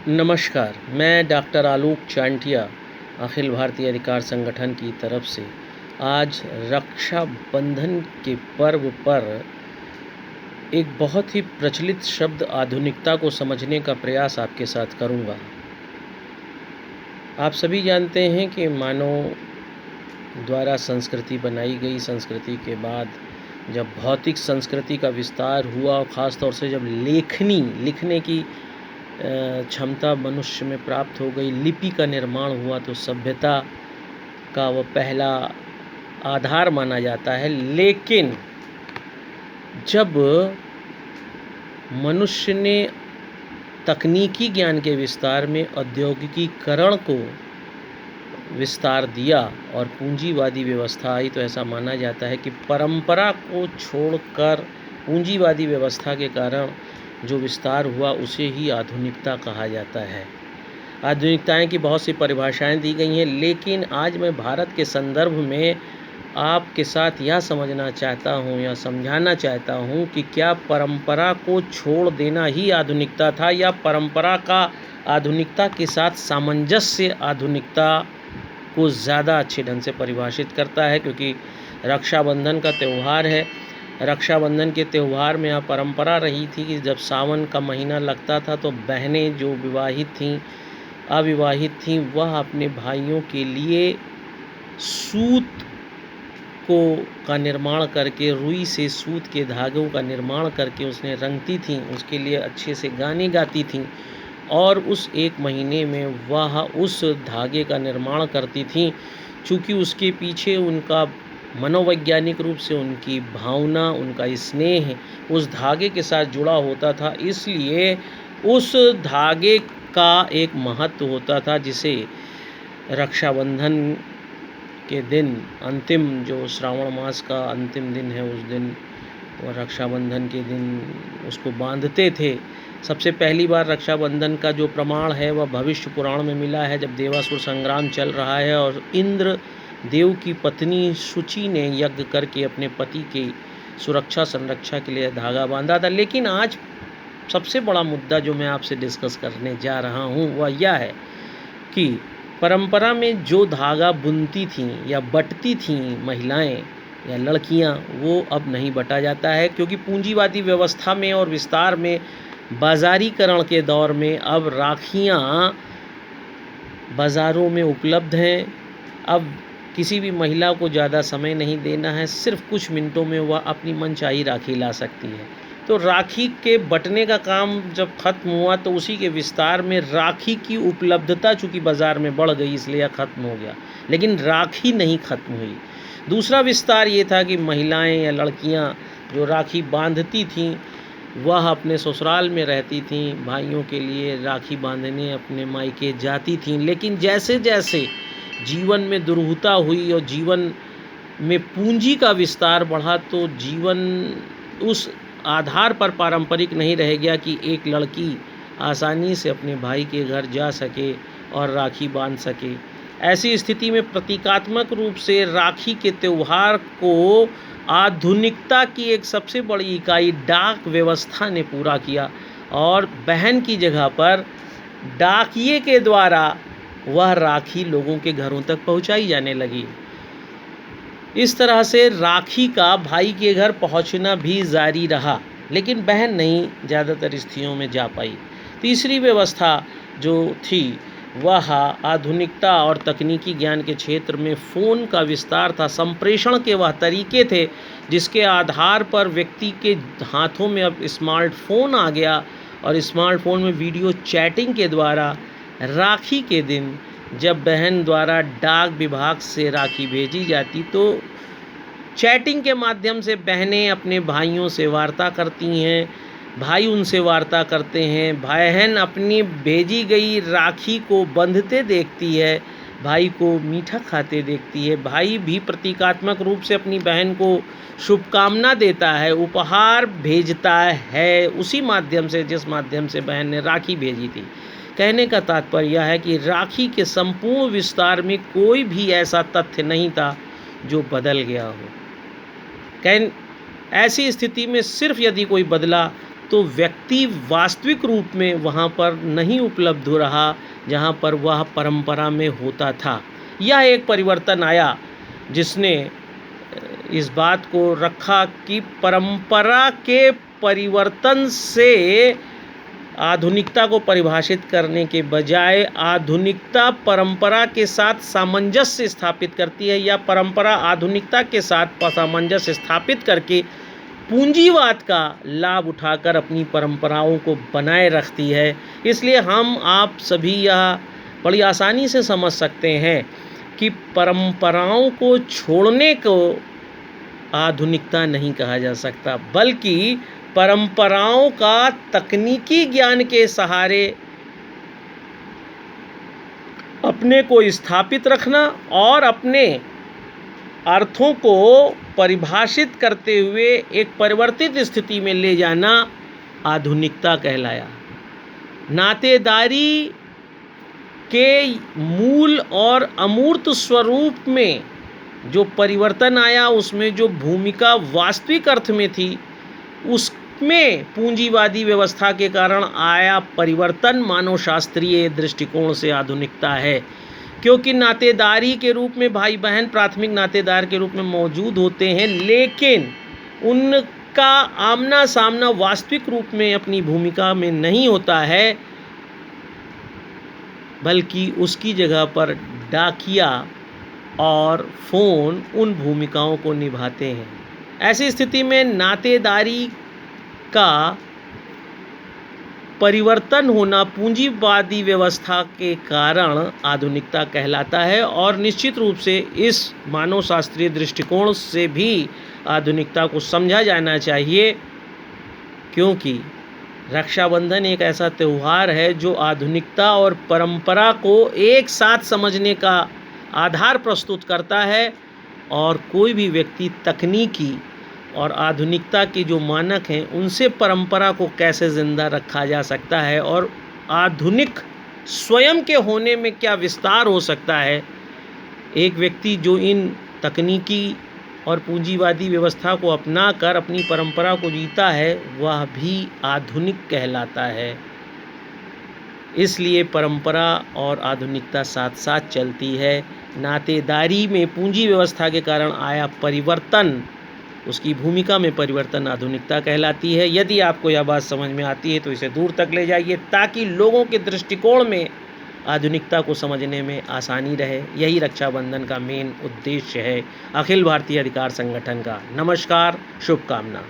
नमस्कार, मैं डॉक्टर आलोक चांटिया अखिल भारतीय अधिकार संगठन की तरफ से आज रक्षाबंधन के पर्व पर एक बहुत ही प्रचलित शब्द आधुनिकता को समझने का प्रयास आपके साथ करूंगा। आप सभी जानते हैं कि मानव द्वारा संस्कृति बनाई गई, संस्कृति के बाद जब भौतिक संस्कृति का विस्तार हुआ और ख़ास तौर से जब लिखने की क्षमता मनुष्य में प्राप्त हो गई, लिपि का निर्माण हुआ, तो सभ्यता का वह पहला आधार माना जाता है। लेकिन जब मनुष्य ने तकनीकी ज्ञान के विस्तार में औद्योगिकीकरण को विस्तार दिया और पूंजीवादी व्यवस्था आई, तो ऐसा माना जाता है कि परंपरा को छोड़कर पूंजीवादी व्यवस्था के कारण जो विस्तार हुआ उसे ही आधुनिकता कहा जाता है। आधुनिकताएं की बहुत सी परिभाषाएं दी गई हैं, लेकिन आज मैं भारत के संदर्भ में आपके साथ यह समझना चाहता हूं या समझाना चाहता हूं कि क्या परंपरा को छोड़ देना ही आधुनिकता था, या परंपरा का आधुनिकता के साथ सामंजस्य आधुनिकता को ज़्यादा अच्छे ढंग से परिभाषित करता है। क्योंकि रक्षाबंधन का त्यौहार है। रक्षाबंधन के त्यौहार में यह परंपरा रही थी कि जब सावन का महीना लगता था तो बहनें जो विवाहित थीं, अविवाहित थीं, वह अपने भाइयों के लिए सूत का निर्माण करके, रुई से सूत के धागों का निर्माण करके उसने रंगती थीं, उसके लिए अच्छे से गाने गाती थीं और उस एक महीने में वह उस धागे का निर्माण करती थीं। चूँकि उसके पीछे उनका मनोवैज्ञानिक रूप से उनकी भावना, उनका स्नेह उस धागे के साथ जुड़ा होता था, इसलिए उस धागे का एक महत्व होता था, जिसे रक्षाबंधन के दिन, अंतिम जो श्रावण मास का अंतिम दिन है, उस दिन और रक्षाबंधन के दिन उसको बांधते थे। सबसे पहली बार रक्षाबंधन का जो प्रमाण है वह भविष्य पुराण में मिला है, जब देवासुर संग्राम चल रहा है और इंद्र देव की पत्नी शुचि ने यज्ञ करके अपने पति की सुरक्षा संरक्षा के लिए धागा बांधा था। लेकिन आज सबसे बड़ा मुद्दा जो मैं आपसे डिस्कस करने जा रहा हूँ वह यह है कि परंपरा में जो धागा बुनती थीं या बटती थीं महिलाएं या लड़कियां, वो अब नहीं बटा जाता है, क्योंकि पूंजीवादी व्यवस्था में और विस्तार में, बाजारीकरण के दौर में अब राखियां बाज़ारों में उपलब्ध हैं। अब किसी भी महिला को ज़्यादा समय नहीं देना है, सिर्फ कुछ मिनटों में वह अपनी मनचाही राखी ला सकती है। तो राखी के बटने का काम जब खत्म हुआ तो उसी के विस्तार में राखी की उपलब्धता चूँकि बाज़ार में बढ़ गई, इसलिए खत्म हो गया, लेकिन राखी नहीं खत्म हुई। दूसरा विस्तार ये था कि महिलाएं या लड़कियां जो राखी बांधती थीं वह अपने ससुराल में रहती थीं, भाइयों के लिए राखी बांधने अपने मायके जाती थीं। लेकिन जैसे जैसे जीवन में दुरूहता हुई और जीवन में पूंजी का विस्तार बढ़ा, तो जीवन उस आधार पर पारंपरिक नहीं रह गया कि एक लड़की आसानी से अपने भाई के घर जा सके और राखी बांध सके। ऐसी स्थिति में प्रतीकात्मक रूप से राखी के त्यौहार को आधुनिकता की एक सबसे बड़ी इकाई डाक व्यवस्था ने पूरा किया और बहन की जगह पर डाकिये के द्वारा वह राखी लोगों के घरों तक पहुंचाई जाने लगी। इस तरह से राखी का भाई के घर पहुंचना भी जारी रहा, लेकिन बहन नहीं ज़्यादातर स्थितियों में जा पाई। तीसरी व्यवस्था जो थी वह आधुनिकता और तकनीकी ज्ञान के क्षेत्र में फ़ोन का विस्तार था। संप्रेषण के वह तरीके थे जिसके आधार पर व्यक्ति के हाथों में अब स्मार्टफोन आ गया और स्मार्टफोन में वीडियो चैटिंग के द्वारा राखी के दिन जब बहन द्वारा डाक विभाग से राखी भेजी जाती, तो चैटिंग के माध्यम से बहनें अपने भाइयों से वार्ता करती हैं, भाई उनसे वार्ता करते हैं, बहन अपनी भेजी गई राखी को बंधते देखती है, भाई को मीठा खाते देखती है, भाई भी प्रतीकात्मक रूप से अपनी बहन को शुभकामना देता है, उपहार भेजता है उसी माध्यम से जिस माध्यम से बहन ने राखी भेजी थी। कहने का तात्पर्य यह है कि राखी के संपूर्ण विस्तार में कोई भी ऐसा तथ्य नहीं था जो बदल गया हो। ऐसी स्थिति में सिर्फ यदि कोई बदला तो व्यक्ति वास्तविक रूप में वहाँ पर नहीं उपलब्ध हो रहा जहाँ पर वह परंपरा में होता था। यह एक परिवर्तन आया जिसने इस बात को रखा कि परंपरा के परिवर्तन से आधुनिकता को परिभाषित करने के बजाय आधुनिकता परंपरा के साथ सामंजस्य स्थापित करती है, या परंपरा आधुनिकता के साथ सामंजस्य स्थापित करके पूंजीवाद का लाभ उठाकर अपनी परंपराओं को बनाए रखती है। इसलिए हम आप सभी यह बड़ी आसानी से समझ सकते हैं कि परंपराओं को छोड़ने को आधुनिकता नहीं कहा जा सकता, बल्कि परंपराओं का तकनीकी ज्ञान के सहारे अपने को स्थापित रखना और अपने अर्थों को परिभाषित करते हुए एक परिवर्तित स्थिति में ले जाना आधुनिकता कहलाया। नातेदारी के मूल और अमूर्त स्वरूप में जो परिवर्तन आया, उसमें जो भूमिका वास्तविक अर्थ में थी, उसमें पूंजीवादी व्यवस्था के कारण आया परिवर्तन मानवशास्त्रीय दृष्टिकोण से आधुनिकता है। क्योंकि नातेदारी के रूप में भाई बहन प्राथमिक नातेदार के रूप में मौजूद होते हैं, लेकिन उनका आमना सामना वास्तविक रूप में अपनी भूमिका में नहीं होता है, बल्कि उसकी जगह पर डाकिया और फ़ोन उन भूमिकाओं को निभाते हैं। ऐसी स्थिति में नातेदारी का परिवर्तन होना पूंजीवादी व्यवस्था के कारण आधुनिकता कहलाता है, और निश्चित रूप से इस मानवशास्त्रीय दृष्टिकोण से भी आधुनिकता को समझा जाना चाहिए, क्योंकि रक्षाबंधन एक ऐसा त्यौहार है जो आधुनिकता और परंपरा को एक साथ समझने का आधार प्रस्तुत करता है। और कोई भी व्यक्ति तकनीकी और आधुनिकता के जो मानक हैं उनसे परंपरा को कैसे ज़िंदा रखा जा सकता है, और आधुनिक स्वयं के होने में क्या विस्तार हो सकता है। एक व्यक्ति जो इन तकनीकी और पूंजीवादी व्यवस्था को अपनाकर अपनी परंपरा को जीता है, वह भी आधुनिक कहलाता है। इसलिए परंपरा और आधुनिकता साथ साथ चलती है। नातेदारी में पूंजी व्यवस्था के कारण आया परिवर्तन, उसकी भूमिका में परिवर्तन आधुनिकता कहलाती है। यदि आपको यह बात समझ में आती है तो इसे दूर तक ले जाइए, ताकि लोगों के दृष्टिकोण में आधुनिकता को समझने में आसानी रहे। यही रक्षाबंधन का मेन उद्देश्य है अखिल भारतीय अधिकार संगठन का। नमस्कार, शुभकामना।